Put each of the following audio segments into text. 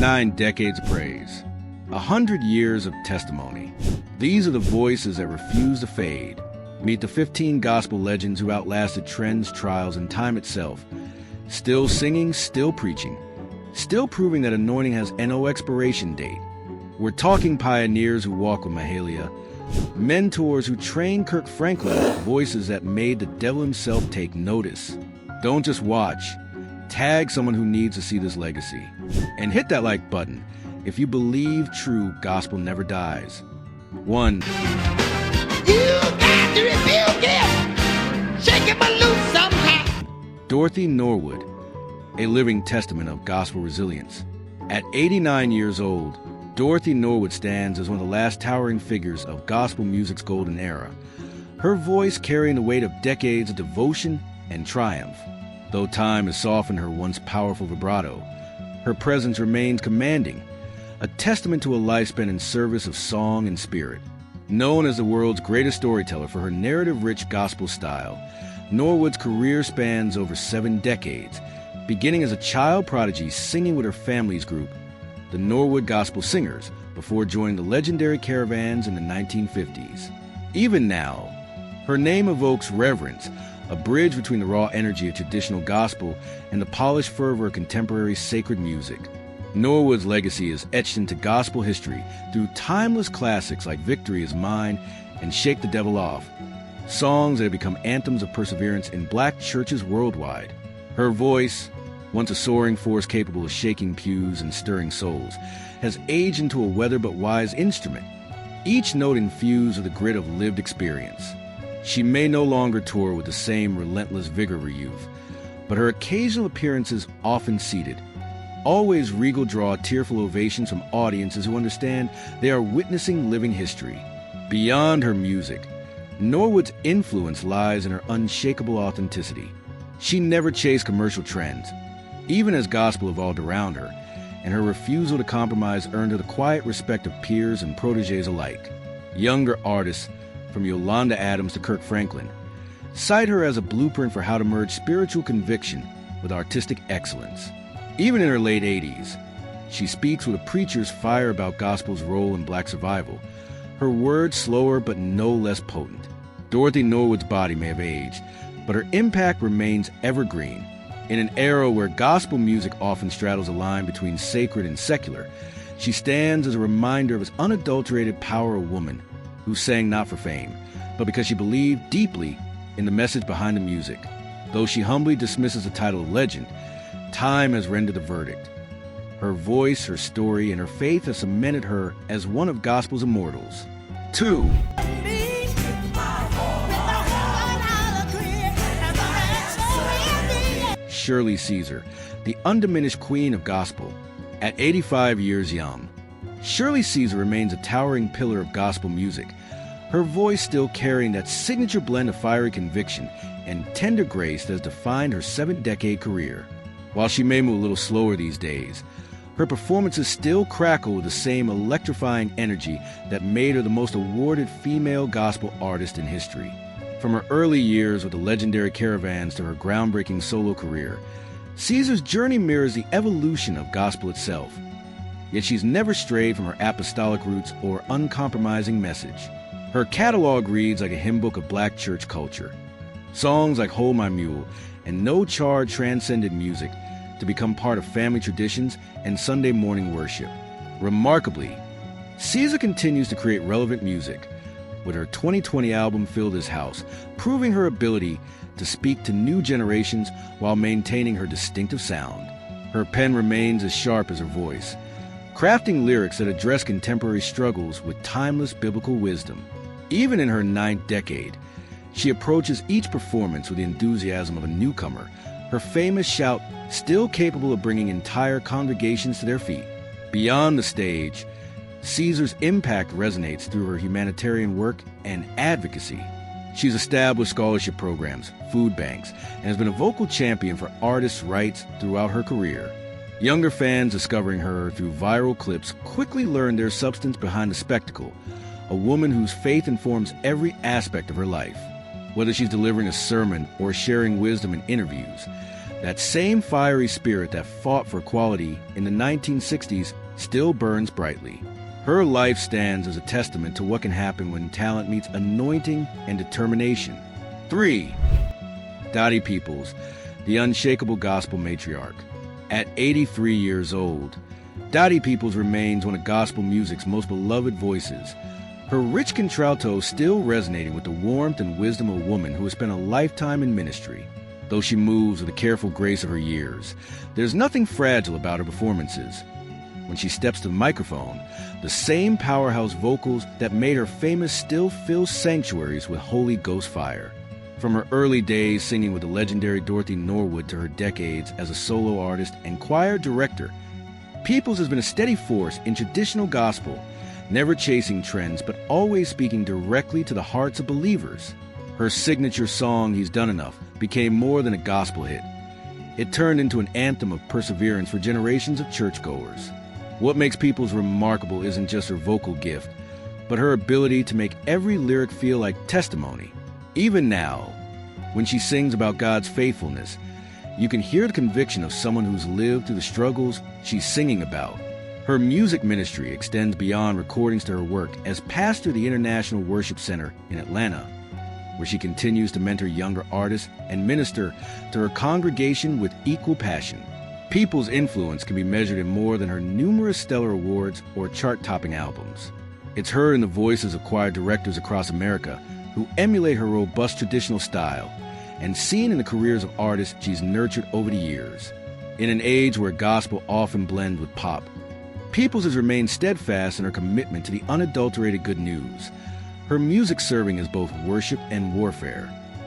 9 decades of praise. 100 years of testimony. These are the voices that refuse to fade. Meet the 15 gospel legends who outlasted trends, trials, and time itself. Still singing, still preaching. Still proving that anointing has no expiration date. We're talking pioneers who walk with Mahalia. Mentors who trained Kirk Franklin with voices that made the devil himself take notice. Don't just watch. Tag someone who needs to see this legacy. And hit that like button if you believe true gospel never dies. 1. You got to rebuke it! Shake him loose somehow! Dorothy Norwood, a living testament of gospel resilience. At 89 years old, Dorothy Norwood stands as one of the last towering figures of gospel music's golden era. Her voice carrying the weight of decades of devotion and triumph. Though time has softened her once powerful vibrato, her presence remains commanding, a testament to a life spent in service of song and spirit. Known as the world's greatest storyteller for her narrative-rich gospel style, Norwood's career spans over 7 decades, beginning as a child prodigy singing with her family's group, the Norwood Gospel Singers, before joining the legendary Caravans in the 1950s. Even now, her name evokes reverence, a bridge between the raw energy of traditional gospel and the polished fervor of contemporary sacred music. Norwood's legacy is etched into gospel history through timeless classics like Victory Is Mine and Shake the Devil Off, songs that have become anthems of perseverance in black churches worldwide. Her voice, once a soaring force capable of shaking pews and stirring souls, has aged into a weathered but wise instrument, each note infused with the grit of lived experience. She may no longer tour with the same relentless vigor of her youth, but her occasional appearances often seated, always regal draw tearful ovations from audiences who understand they are witnessing living history. Beyond her music, Norwood's influence lies in her unshakable authenticity. She never chased commercial trends, even as gospel evolved around her, and her refusal to compromise earned her the quiet respect of peers and protégés alike. Younger artists, from Yolanda Adams to Kirk Franklin, cite her as a blueprint for how to merge spiritual conviction with artistic excellence. Even in her late 80s, she speaks with a preacher's fire about gospel's role in black survival, her words slower but no less potent. Dorothy Norwood's body may have aged, but her impact remains evergreen. In an era where gospel music often straddles a line between sacred and secular, she stands as a reminder of its unadulterated power of woman who sang not for fame, but because she believed deeply in the message behind the music. Though she humbly dismisses the title of legend, time has rendered the verdict. Her voice, her story, and her faith have cemented her as one of gospel's immortals. 2. Shirley Caesar, the undiminished queen of gospel. At 85 years young, Shirley Caesar remains a towering pillar of gospel music, her voice still carrying that signature blend of fiery conviction and tender grace that has defined her 7-decade career. While she may move a little slower these days, her performances still crackle with the same electrifying energy that made her the most awarded female gospel artist in history. From her early years with the legendary Caravans to her groundbreaking solo career, Caesar's journey mirrors the evolution of gospel itself. Yet she's never strayed from her apostolic roots or uncompromising message. Her catalog reads like a hymn book of black church culture. Songs like Hold My Mule and No Charge transcended music to become part of family traditions and Sunday morning worship. Remarkably, Caesar continues to create relevant music, with her 2020 album Fill This House proving her ability to speak to new generations while maintaining her distinctive sound. Her pen remains as sharp as her voice, crafting lyrics that address contemporary struggles with timeless biblical wisdom. Even in her 9th decade, she approaches each performance with the enthusiasm of a newcomer, her famous shout still capable of bringing entire congregations to their feet. Beyond the stage, Caesar's impact resonates through her humanitarian work and advocacy. She's established scholarship programs, food banks, and has been a vocal champion for artists' rights throughout her career. Younger fans discovering her through viral clips quickly learn there's substance behind the spectacle, a woman whose faith informs every aspect of her life. Whether she's delivering a sermon or sharing wisdom in interviews, That same fiery spirit that fought for equality in the 1960s still burns brightly. Her life stands as a testament to what can happen when talent meets anointing and determination. 3. Dottie Peoples, the unshakable gospel matriarch. At 83 years old, Dottie Peoples remains one of gospel music's most beloved voices. Her rich contralto still resonating with the warmth and wisdom of a woman who has spent a lifetime in ministry. Though she moves with the careful grace of her years, there's nothing fragile about her performances. When she steps to the microphone, the same powerhouse vocals that made her famous still fill sanctuaries with Holy Ghost fire. From her early days singing with the legendary Dorothy Norwood to her decades as a solo artist and choir director, Peoples has been a steady force in traditional gospel, never chasing trends but always speaking directly to the hearts of believers. Her signature song, He's Done Enough, became more than a gospel hit. It turned into an anthem of perseverance for generations of churchgoers. What makes Peoples remarkable isn't just her vocal gift, but her ability to make every lyric feel like testimony. Even now, when she sings about God's faithfulness, you can hear the conviction of someone who's lived through the struggles she's singing about. Her music ministry extends beyond recordings to her work as pastor of the International Worship Center in Atlanta, where she continues to mentor younger artists and minister to her congregation with equal passion. Peoples' influence can be measured in more than her numerous stellar awards or chart-topping albums. It's her and the voices of choir directors across America who emulate her robust traditional style and seen in the careers of artists she's nurtured over the years. In an age where gospel often blends with pop, Peoples has remained steadfast in her commitment to the unadulterated good news, her music serving as both worship and warfare.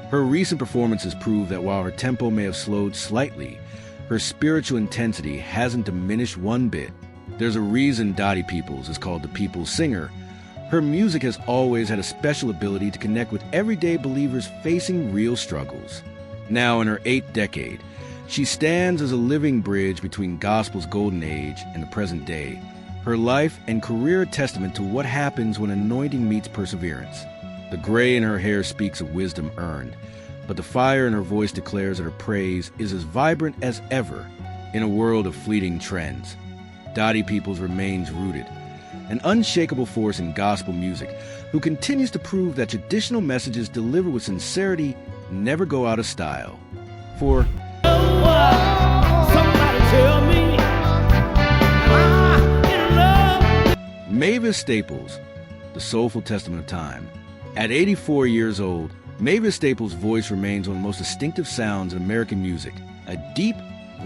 Her recent performances prove that while her tempo may have slowed slightly, her spiritual intensity hasn't diminished one bit. There's a reason Dottie Peoples is called the People's Singer. Her music has always had a special ability to connect with everyday believers facing real struggles. Now in her 8th decade, she stands as a living bridge between gospel's golden age and the present day. Her life and career a testament to what happens when anointing meets perseverance. The gray in her hair speaks of wisdom earned, but the fire in her voice declares that her praise is as vibrant as ever. In a world of fleeting trends, Dottie Peoples remains rooted, an unshakable force in gospel music who continues to prove that traditional messages delivered with sincerity never go out of style. For Somebody tell me, am I in love? Mavis Staples, the soulful testament of time. At 84 years old, Mavis Staples' voice remains one of the most distinctive sounds in American music, a deep,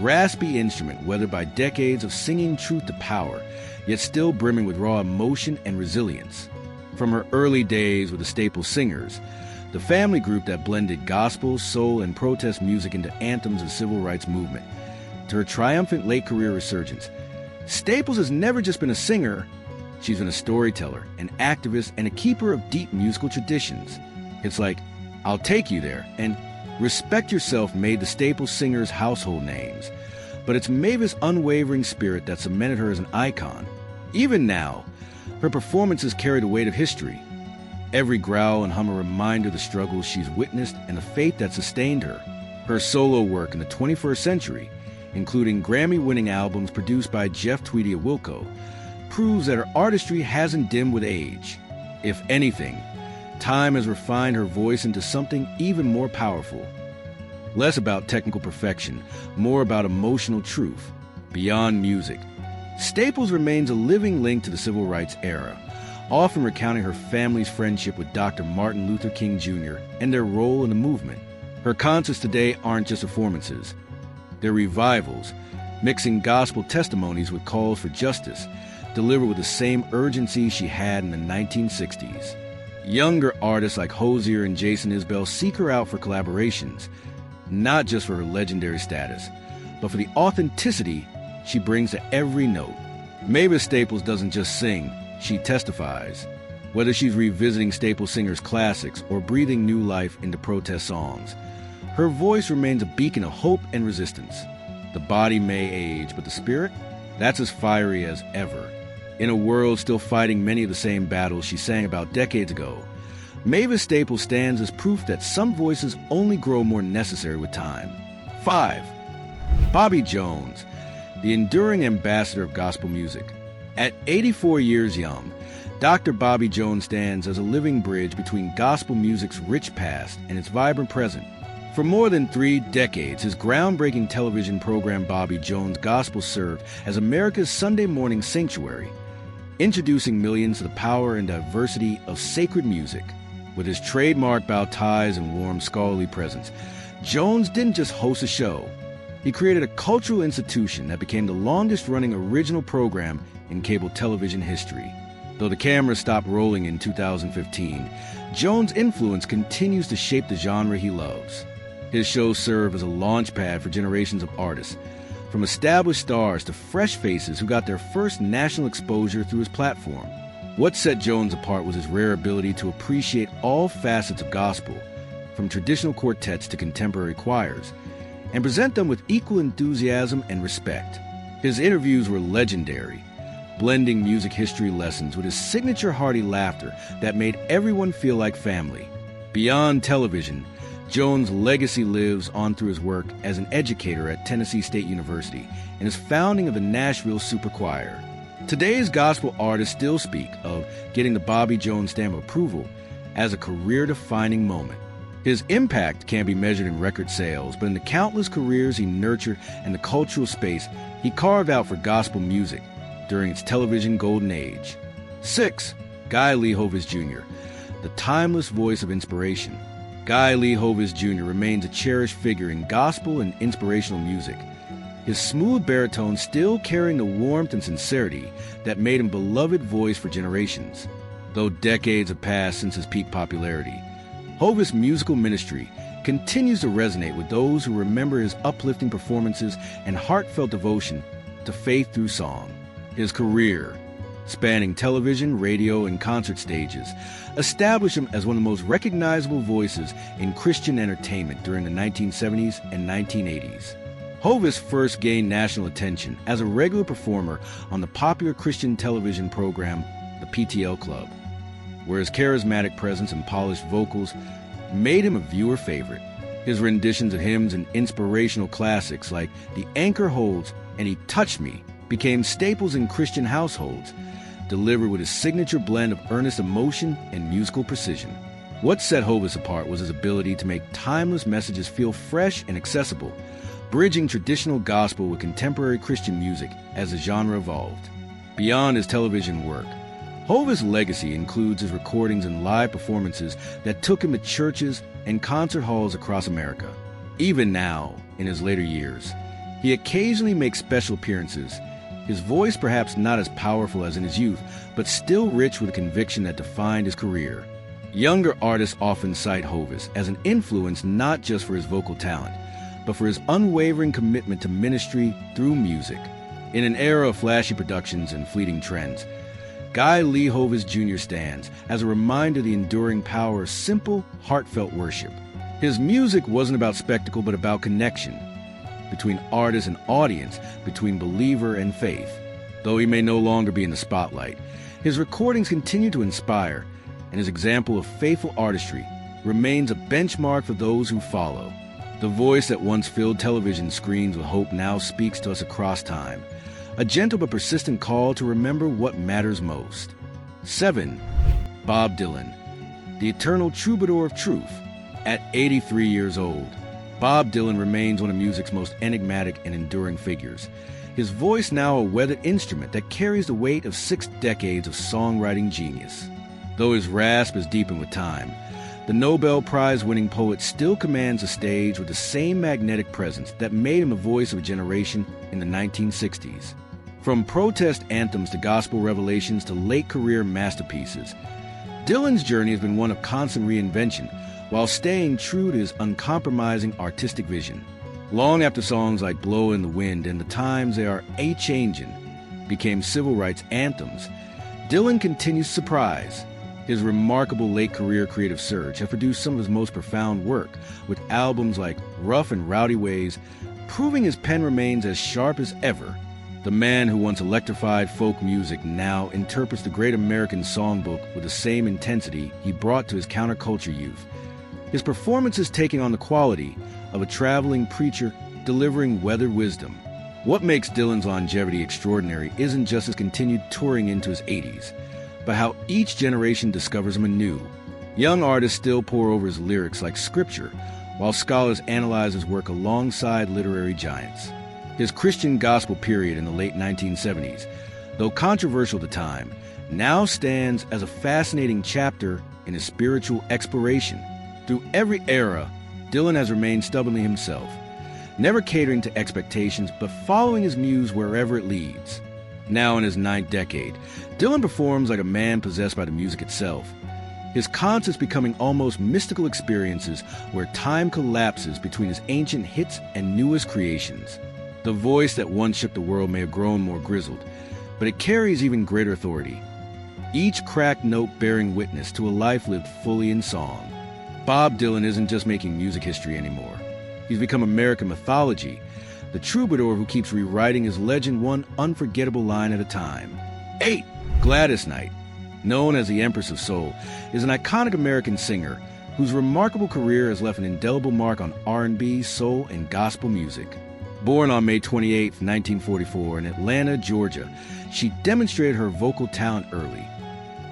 raspy instrument weathered by decades of singing truth to power, yet still brimming with raw emotion and resilience. From her early days with the Staples Singers, the family group that blended gospel, soul, and protest music into anthems of the civil rights movement, to her triumphant late career resurgence, Staples has never just been a singer, she's been a storyteller, an activist, and a keeper of deep musical traditions. It's like I'll Take You There and Respect Yourself made the Staples Singers household names, but it's Mavis' unwavering spirit that cemented her as an icon. Even now, her performances carry the weight of history. Every growl and hum a reminder of the struggles she's witnessed and the faith that sustained her. Her solo work in the 21st century, including Grammy-winning albums produced by Jeff Tweedy of Wilco, proves that her artistry hasn't dimmed with age. If anything, time has refined her voice into something even more powerful. Less about technical perfection, more about emotional truth. Beyond music, Staples remains a living link to the civil rights era, often recounting her family's friendship with Dr. Martin Luther King Jr. and their role in the movement. Her concerts today aren't just performances. They're revivals, mixing gospel testimonies with calls for justice, delivered with the same urgency she had in the 1960s. Younger artists like Hozier and Jason Isbell seek her out for collaborations, not just for her legendary status, but for the authenticity she brings to every note. Mavis Staples doesn't just sing, she testifies. Whether she's revisiting Staples Singers classics or breathing new life into protest songs, her voice remains a beacon of hope and resistance. The body may age, but the spirit, that's as fiery as ever. In a world still fighting many of the same battles she sang about decades ago, Mavis Staples stands as proof that some voices only grow more necessary with time. 5. Bobby Jones, the enduring ambassador of gospel music. At 84 years young, Dr. Bobby Jones stands as a living bridge between gospel music's rich past and its vibrant present. For more than 3 decades, his groundbreaking television program Bobby Jones Gospel served as America's Sunday morning sanctuary, introducing millions to the power and diversity of sacred music. With his trademark bow ties and warm scholarly presence, Jones didn't just host a show. He created a cultural institution that became the longest-running original program in cable television history. Though the cameras stopped rolling in 2015, Jones' influence continues to shape the genre he loves. His shows serve as a launchpad for generations of artists, from established stars to fresh faces who got their first national exposure through his platform. What set Jones apart was his rare ability to appreciate all facets of gospel, from traditional quartets to contemporary choirs, and present them with equal enthusiasm and respect. His interviews were legendary, blending music history lessons with his signature hearty laughter that made everyone feel like family. Beyond television, Jones' legacy lives on through his work as an educator at Tennessee State University and his founding of the Nashville Super Choir. Today's gospel artists still speak of getting the Bobby Jones stamp of approval as a career-defining moment. His impact can't be measured in record sales, but in the countless careers he nurtured and the cultural space he carved out for gospel music during its television golden age. 6. Guy Lee Hov Jr., the timeless voice of inspiration. Guy Lee Hov Jr. remains a cherished figure in gospel and inspirational music, his smooth baritone still carrying the warmth and sincerity that made him a beloved voice for generations. Though decades have passed since his peak popularity, Hov's musical ministry continues to resonate with those who remember his uplifting performances and heartfelt devotion to faith through song. His career, spanning television, radio, and concert stages, established him as one of the most recognizable voices in Christian entertainment during the 1970s and 1980s. Hovis first gained national attention as a regular performer on the popular Christian television program, The PTL Club, where his charismatic presence and polished vocals made him a viewer favorite. His renditions of hymns and inspirational classics like The Anchor Holds and He Touched Me became staples in Christian households, delivered with his signature blend of earnest emotion and musical precision. What set Hovis apart was his ability to make timeless messages feel fresh and accessible, bridging traditional gospel with contemporary Christian music as the genre evolved. Beyond his television work, Hov's legacy includes his recordings and live performances that took him to churches and concert halls across America. Even now, in his later years, he occasionally makes special appearances, his voice perhaps not as powerful as in his youth, but still rich with a conviction that defined his career. Younger artists often cite Hovis as an influence not just for his vocal talent, but for his unwavering commitment to ministry through music. In an era of flashy productions and fleeting trends, Guy Lee Hov Jr. stands as a reminder of the enduring power of simple, heartfelt worship. His music wasn't about spectacle, but about connection between artist and audience, between believer and faith. Though he may no longer be in the spotlight, his recordings continue to inspire, and his example of faithful artistry remains a benchmark for those who follow. The voice that once filled television screens with hope now speaks to us across time, a gentle but persistent call to remember what matters most. 7. Bob Dylan, the eternal troubadour of truth. At 83 years old, Bob Dylan remains one of music's most enigmatic and enduring figures, his voice now a weathered instrument that carries the weight of 6 decades of songwriting genius. Though his rasp has deepened with time, the Nobel Prize-winning poet still commands the stage with the same magnetic presence that made him a voice of a generation in the 1960s. From protest anthems to gospel revelations to late-career masterpieces, Dylan's journey has been one of constant reinvention while staying true to his uncompromising artistic vision. Long after songs like Blow in the Wind and The Times They Are A-Changin' became civil rights anthems, Dylan continues to surprise. His remarkable late-career creative surge has produced some of his most profound work, with albums like Rough and Rowdy Ways, proving his pen remains as sharp as ever. The man who once electrified folk music now interprets the great American songbook with the same intensity he brought to his counterculture youth. His performances taking on the quality of a traveling preacher delivering weathered wisdom. What makes Dylan's longevity extraordinary isn't just his continued touring into his 80s, but how each generation discovers him anew. Young artists still pore over his lyrics like scripture, while scholars analyze his work alongside literary giants. His Christian gospel period in the late 1970s, though controversial at the time, now stands as a fascinating chapter in his spiritual exploration. Through every era, Dylan has remained stubbornly himself, never catering to expectations but following his muse wherever it leads. Now in his 9th decade, Dylan performs like a man possessed by the music itself. His concerts becoming almost mystical experiences where time collapses between his ancient hits and newest creations. The voice that once shook the world may have grown more grizzled, but it carries even greater authority, each cracked note bearing witness to a life lived fully in song. Bob Dylan isn't just making music history anymore. He's become American mythology, the troubadour who keeps rewriting his legend one unforgettable line at a time. 8. Gladys Knight, known as the Empress of Soul, is an iconic American singer whose remarkable career has left an indelible mark on R&B, soul, and gospel music. Born on May 28, 1944 in Atlanta, Georgia, she demonstrated her vocal talent early,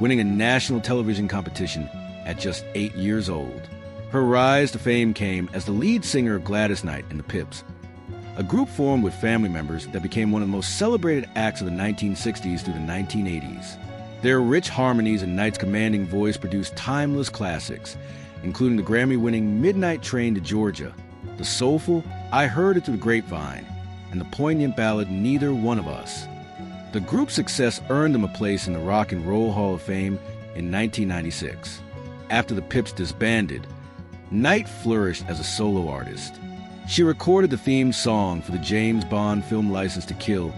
winning a national television competition at just 8 years old. Her rise to fame came as the lead singer of Gladys Knight and the Pips, a group formed with family members that became one of the most celebrated acts of the 1960s through the 1980s. Their rich harmonies and Knight's commanding voice produced timeless classics, including the Grammy-winning Midnight Train to Georgia, the soulful I Heard It Through the Grapevine, and the poignant ballad Neither One of Us. The group's success earned them a place in the Rock and Roll Hall of Fame in 1996. After the Pips disbanded, Knight flourished as a solo artist. She recorded the theme song for the James Bond film License to Kill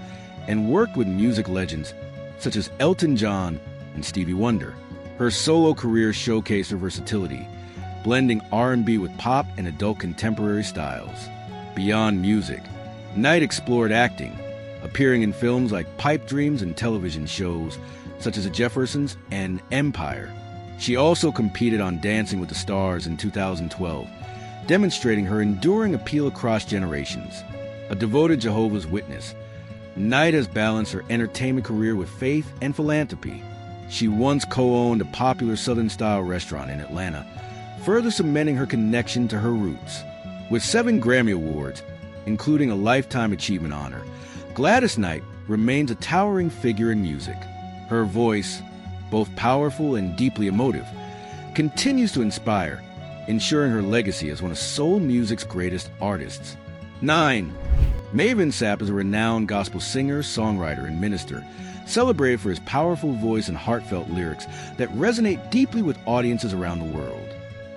and worked with music legends such as Elton John and Stevie Wonder. Her solo career showcased her versatility, blending R&B with pop and adult contemporary styles. Beyond music, Knight explored acting, appearing in films like Pipe Dreams and television shows such as The Jeffersons and Empire. She also competed on Dancing with the Stars in 2012, demonstrating her enduring appeal across generations. A devoted Jehovah's Witness, Knight has balanced her entertainment career with faith and philanthropy. She once co-owned a popular Southern-style restaurant in Atlanta, further cementing her connection to her roots. With 7 Grammy Awards, including a Lifetime Achievement Honor, Gladys Knight remains a towering figure in music. Her voice, both powerful and deeply emotive, continues to inspire, ensuring her legacy as one of soul music's greatest artists. 9. Marvin Sapp is a renowned gospel singer, songwriter, and minister, celebrated for his powerful voice and heartfelt lyrics that resonate deeply with audiences around the world.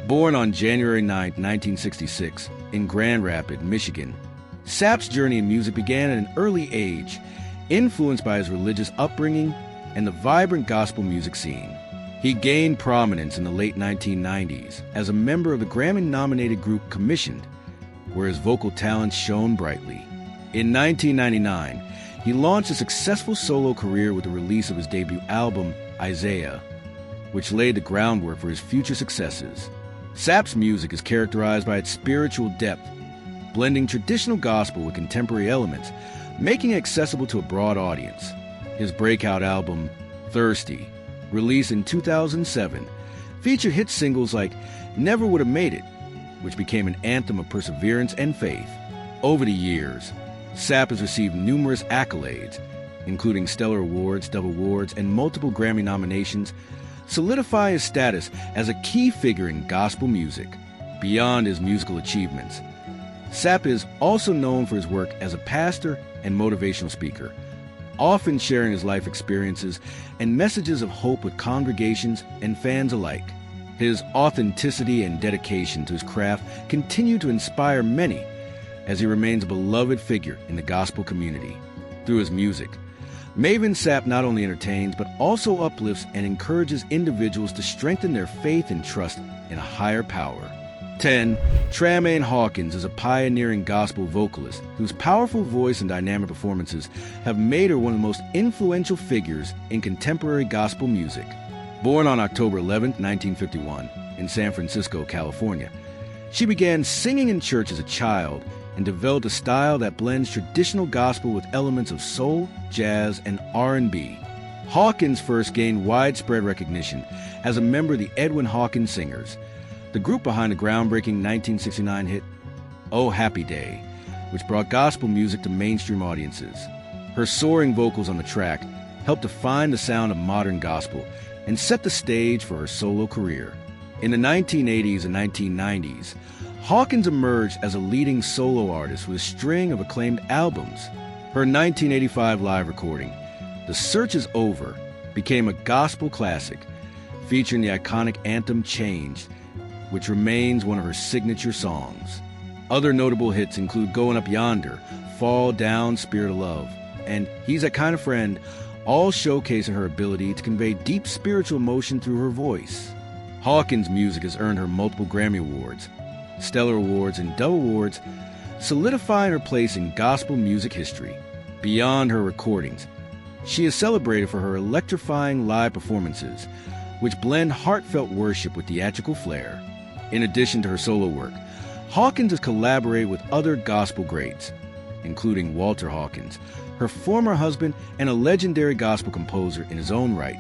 Born on January 9, 1966, in Grand Rapids, Michigan, Sapp's journey in music began at an early age, influenced by his religious upbringing and the vibrant gospel music scene. He gained prominence in the late 1990s as a member of the Grammy-nominated group Commissioned, where his vocal talents shone brightly. In 1999, he launched a successful solo career with the release of his debut album, Isaiah, which laid the groundwork for his future successes. Sapp's music is characterized by its spiritual depth, blending traditional gospel with contemporary elements, making it accessible to a broad audience. His breakout album, Thirsty, released in 2007, featured hit singles like Never Would Have Made It, which became an anthem of perseverance and faith. Over the years, Sapp has received numerous accolades, including Stellar Awards, Dove Awards, and multiple Grammy nominations, solidify his status as a key figure in gospel music. Beyond his musical achievements, Sapp is also known for his work as a pastor and motivational speaker, often sharing his life experiences and messages of hope with congregations and fans alike. His authenticity and dedication to his craft continue to inspire many as he remains a beloved figure in the gospel community. Through his music, Marvin Sapp not only entertains but also uplifts and encourages individuals to strengthen their faith and trust in a higher power. 10. Tramaine Hawkins is a pioneering gospel vocalist whose powerful voice and dynamic performances have made her one of the most influential figures in contemporary gospel music. Born on October 11, 1951, in San Francisco, California, she began singing in church as a child and developed a style that blends traditional gospel with elements of soul, jazz, and R&B. Hawkins first gained widespread recognition as a member of the Edwin Hawkins Singers, the group behind the groundbreaking 1969 hit Oh Happy Day, which brought gospel music to mainstream audiences. Her soaring vocals on the track helped define the sound of modern gospel and set the stage for her solo career. In the 1980s and 1990s, Hawkins emerged as a leading solo artist with a string of acclaimed albums. Her 1985 live recording, The Search Is Over, became a gospel classic, featuring the iconic anthem Changed, which remains one of her signature songs. Other notable hits include Going Up Yonder, Fall Down, Spirit of Love, and He's That Kind of Friend, all showcasing her ability to convey deep spiritual emotion through her voice. Hawkins' music has earned her multiple Grammy Awards, Stellar Awards, and Dove Awards, solidifying her place in gospel music history. Beyond her recordings, she is celebrated for her electrifying live performances, which blend heartfelt worship with theatrical flair. In addition to her solo work, Hawkins has collaborated with other gospel greats, including Walter Hawkins, her former husband and a legendary gospel composer in his own right.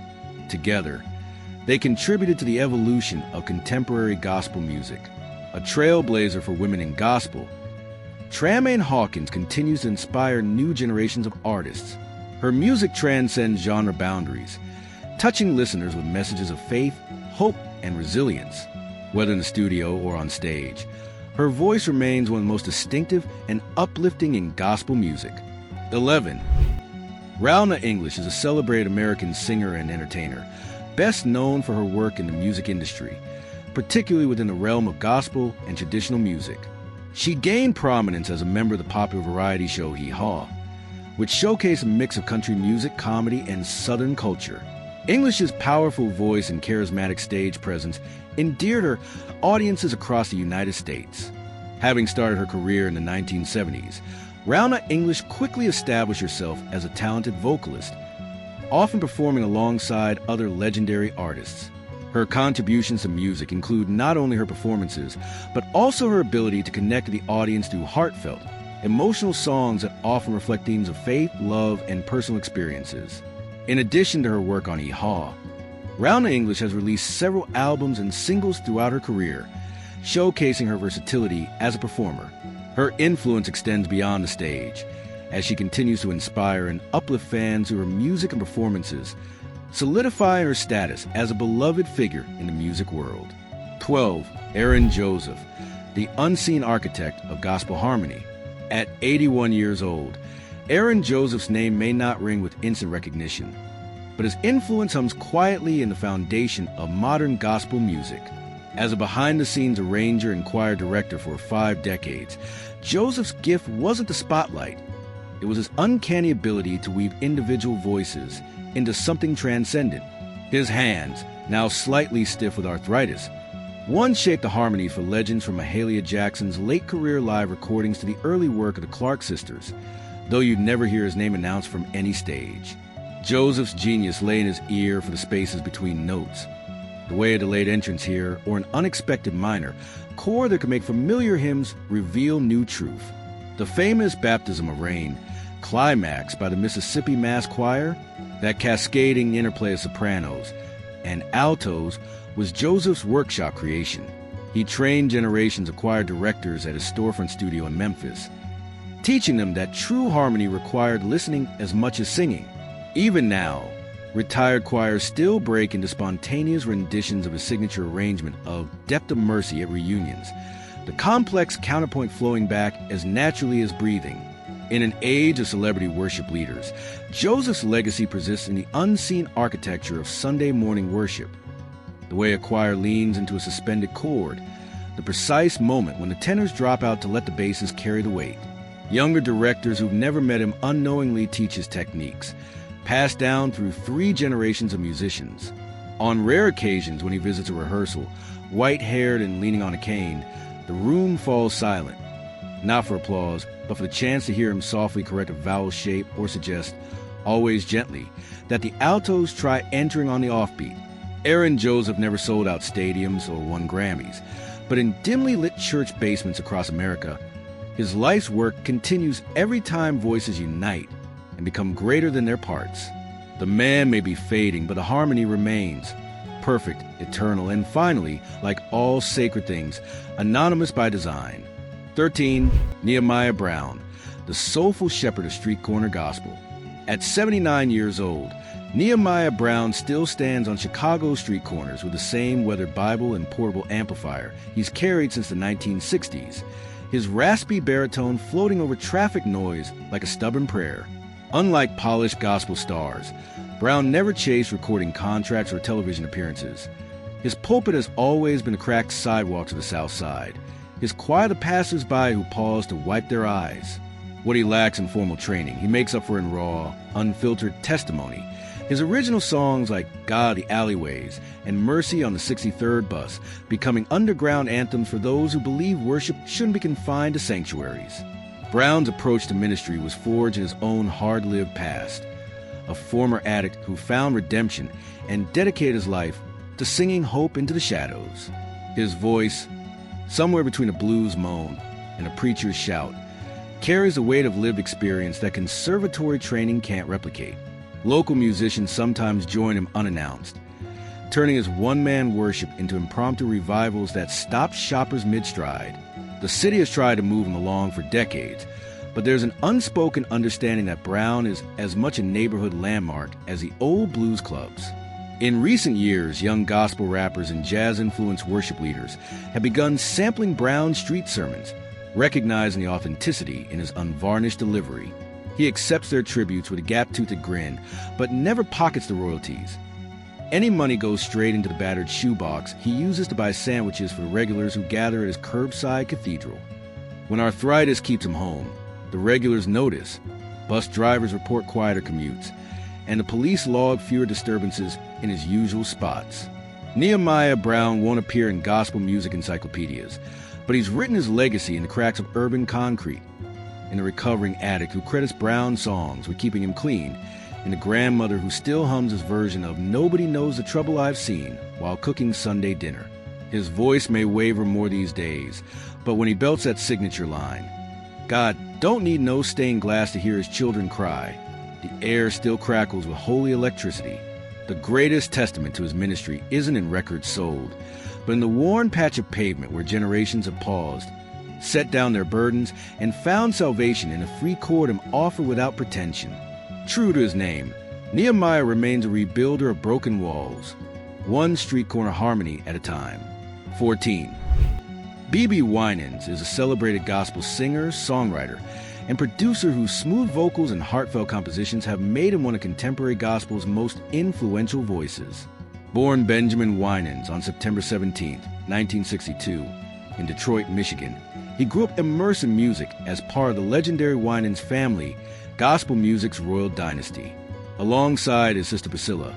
Together, they contributed to the evolution of contemporary gospel music. A trailblazer for women in gospel, Tramaine Hawkins continues to inspire new generations of artists. Her music transcends genre boundaries, touching listeners with messages of faith, hope, and resilience. Whether in the studio or on stage, her voice remains one of the most distinctive and uplifting in gospel music. 11. Ronda English is a celebrated American singer and entertainer, best known for her work in the music industry, particularly within the realm of gospel and traditional music. She gained prominence as a member of the popular variety show Hee Haw, which showcased a mix of country music, comedy, and Southern culture. English's powerful voice and charismatic stage presence endeared her audiences across the United States. Having started her career in the 1970s, Ronda English quickly established herself as a talented vocalist, often performing alongside other legendary artists. Her contributions to music include not only her performances, but also her ability to connect to the audience through heartfelt, emotional songs that often reflect themes of faith, love, and personal experiences. In addition to her work on Hee Haw, Ronda English has released several albums and singles throughout her career, showcasing her versatility as a performer. Her influence extends beyond the stage, as she continues to inspire and uplift fans through her music and performances, solidifying her status as a beloved figure in the music world. 12. Aaron Joseph, the unseen architect of gospel harmony. At 81 years old, Aaron Joseph's name may not ring with instant recognition, but his influence hums quietly in the foundation of modern gospel music. As a behind-the-scenes arranger and choir director for 5 decades, Joseph's gift wasn't the spotlight. It was his uncanny ability to weave individual voices into something transcendent. His hands, now slightly stiff with arthritis, once shaped the harmonies for legends from Mahalia Jackson's late career live recordings to the early work of the Clark sisters, though you'd never hear his name announced from any stage. Joseph's genius lay in his ear for the spaces between notes, the way a delayed entrance here or an unexpected minor chord that could make familiar hymns reveal new truth. The famous Baptism of Rain, climaxed by the Mississippi Mass Choir, that cascading interplay of sopranos and altos, was Joseph's workshop creation. He trained generations of choir directors at his storefront studio in Memphis, teaching them that true harmony required listening as much as singing. Even now, retired choirs still break into spontaneous renditions of his signature arrangement of Depth of Mercy at reunions, the complex counterpoint flowing back as naturally as breathing. In an age of celebrity worship leaders, Joseph's legacy persists in the unseen architecture of Sunday morning worship. The way a choir leans into a suspended chord, the precise moment when the tenors drop out to let the basses carry the weight. Younger directors who've never met him unknowingly teach his techniques, passed down through 3 generations of musicians. On rare occasions when he visits a rehearsal, white-haired and leaning on a cane, the room falls silent, not for applause, but for the chance to hear him softly correct a vowel shape or suggest, always gently, that the altos try entering on the offbeat. Aaron Joseph never sold out stadiums or won Grammys, but in dimly lit church basements across America, His life's work continues every time voices unite and become greater than their parts. The man may be fading, but the harmony remains, perfect, eternal, and finally, like all sacred things, anonymous by design. 13. Nehemiah Brown, the soulful shepherd of street corner gospel. At 79 years old, Nehemiah Brown still stands on Chicago's street corners with the same weathered Bible and portable amplifier he's carried since the 1960s, his raspy baritone floating over traffic noise like a stubborn prayer. Unlike polished gospel stars, Brown never chased recording contracts or television appearances. His pulpit has always been a cracked sidewalk to the South Side, his choir the passers-by who pause to wipe their eyes. What he lacks in formal training, he makes up for in raw, unfiltered testimony. His original songs like God the Alleyways and Mercy on the 63rd Bus becoming underground anthems for those who believe worship shouldn't be confined to sanctuaries. Brown's approach to ministry was forged in his own hard-lived past, a former addict who found redemption and dedicated his life to singing hope into the shadows. His voice, somewhere between a blues moan and a preacher's shout, carries the weight of lived experience that conservatory training can't replicate. Local musicians sometimes join him unannounced, turning his one-man worship into impromptu revivals that stop shoppers mid-stride. The city has tried to move him along for decades, but there's an unspoken understanding that Brown is as much a neighborhood landmark as the old blues clubs. In recent years, young gospel rappers and jazz-influenced worship leaders have begun sampling Brown's street sermons, recognizing the authenticity in his unvarnished delivery. He accepts their tributes with a gap-toothed grin, but never pockets the royalties. Any money goes straight into the battered shoebox he uses to buy sandwiches for regulars who gather at his curbside cathedral. When arthritis keeps him home, the regulars notice, bus drivers report quieter commutes, and the police log fewer disturbances in his usual spots. Nehemiah Brown won't appear in gospel music encyclopedias, but he's written his legacy in the cracks of urban concrete, in the recovering addict who credits Brown's songs with keeping him clean, in the grandmother who still hums his version of Nobody Knows the Trouble I've Seen while cooking Sunday dinner. His voice may waver more these days, but when he belts that signature line, God don't need no stained glass to hear his children cry, the air still crackles with holy electricity. The greatest testament to his ministry isn't in records sold, but in the worn patch of pavement where generations have paused, set down their burdens, and found salvation in a free chord offered without pretension. True to his name, Nehemiah remains a rebuilder of broken walls, one street corner harmony at a time. 14. BeBe Winans is a celebrated gospel singer, songwriter, and producer whose smooth vocals and heartfelt compositions have made him one of contemporary gospel's most influential voices. Born Benjamin Winans on September 17, 1962, in Detroit, Michigan, he grew up immersed in music as part of the legendary Winans family, gospel music's royal dynasty. Alongside his sister Priscilla,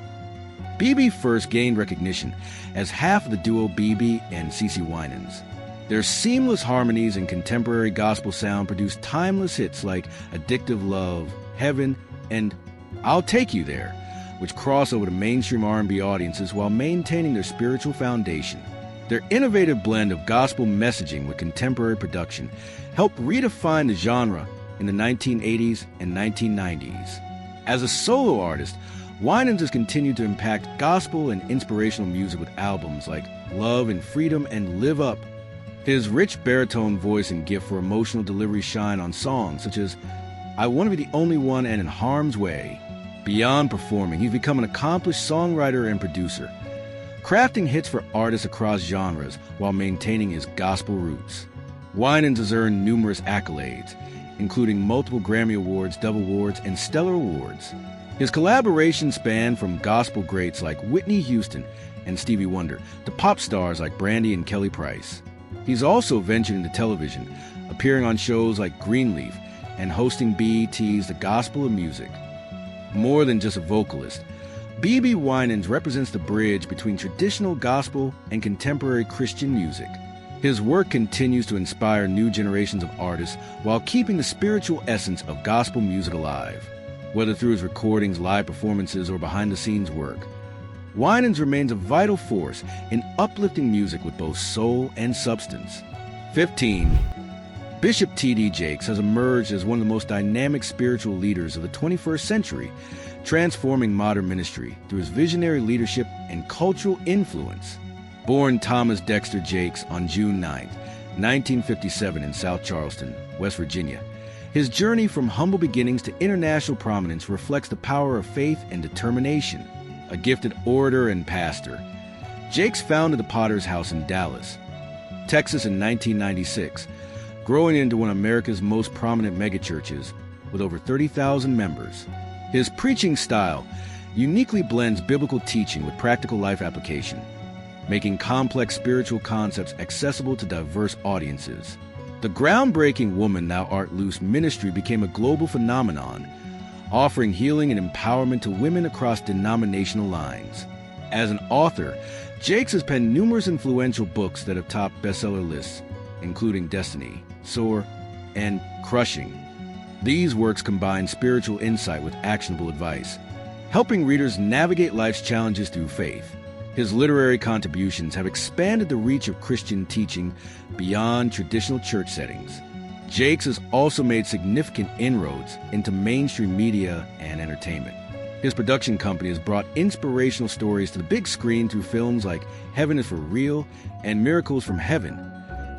BeBe first gained recognition as half of the duo BeBe and CeCe Winans. Their seamless harmonies and contemporary gospel sound produce timeless hits like Addictive Love, Heaven, and I'll Take You There, which cross over to mainstream R&B audiences while maintaining their spiritual foundation. Their innovative blend of gospel messaging with contemporary production helped redefine the genre in the 1980s and 1990s. As a solo artist, Winans has continued to impact gospel and inspirational music with albums like Love and Freedom and Live Up. His rich baritone voice and gift for emotional delivery shine on songs such as I Want to Be the Only One and In Harm's Way. Beyond performing, he's become an accomplished songwriter and producer, crafting hits for artists across genres while maintaining his gospel roots. Winans has earned numerous accolades, including multiple Grammy Awards, Dove Awards, and Stellar Awards. His collaborations span from gospel greats like Whitney Houston and Stevie Wonder to pop stars like Brandy and Kelly Price. He's also ventured into television, appearing on shows like Greenleaf and hosting BET's The Gospel of Music. More than just a vocalist, BeBe Winans represents the bridge between traditional gospel and contemporary Christian music. His work continues to inspire new generations of artists while keeping the spiritual essence of gospel music alive. Whether through his recordings, live performances, or behind-the-scenes work, Winans remains a vital force in uplifting music with both soul and substance. 15. Bishop T.D. Jakes has emerged as one of the most dynamic spiritual leaders of the 21st century, transforming modern ministry through his visionary leadership and cultural influence. Born Thomas Dexter Jakes on June 9, 1957 in South Charleston, West Virginia, his journey from humble beginnings to international prominence reflects the power of faith and determination. A gifted orator and pastor, Jakes founded the Potter's House in Dallas, Texas in 1996, growing into one of America's most prominent megachurches with over 30,000 members. His preaching style uniquely blends biblical teaching with practical life application, making complex spiritual concepts accessible to diverse audiences. The groundbreaking Woman Thou Art Loose ministry became a global phenomenon, offering healing and empowerment to women across denominational lines. As an author, Jakes has penned numerous influential books that have topped bestseller lists, including Destiny, Soar, and Crushing. These works combine spiritual insight with actionable advice, helping readers navigate life's challenges through faith. His literary contributions have expanded the reach of Christian teaching beyond traditional church settings. Jakes has also made significant inroads into mainstream media and entertainment. His production company has brought inspirational stories to the big screen through films like Heaven is for Real and Miracles from Heaven,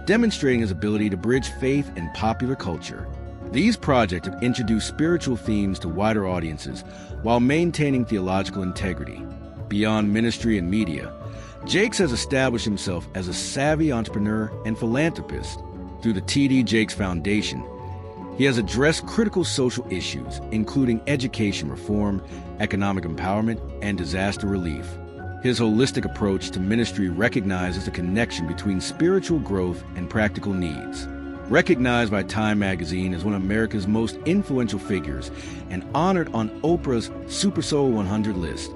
demonstrating his ability to bridge faith and popular culture. These projects have introduced spiritual themes to wider audiences while maintaining theological integrity. Beyond ministry and media, Jakes has established himself as a savvy entrepreneur and philanthropist. Through the T.D. Jakes Foundation, he has addressed critical social issues, including education reform, economic empowerment, and disaster relief. His holistic approach to ministry recognizes the connection between spiritual growth and practical needs. Recognized by Time magazine as one of America's most influential figures and honored on Oprah's Super Soul 100 list,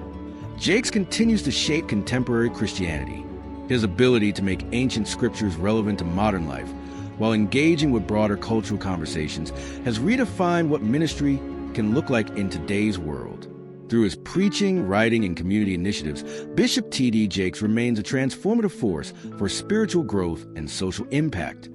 Jakes continues to shape contemporary Christianity. His ability to make ancient scriptures relevant to modern life while engaging with broader cultural conversations has redefined what ministry can look like in today's world. Through his preaching, writing, and community initiatives, Bishop T.D. Jakes remains a transformative force for spiritual growth and social impact.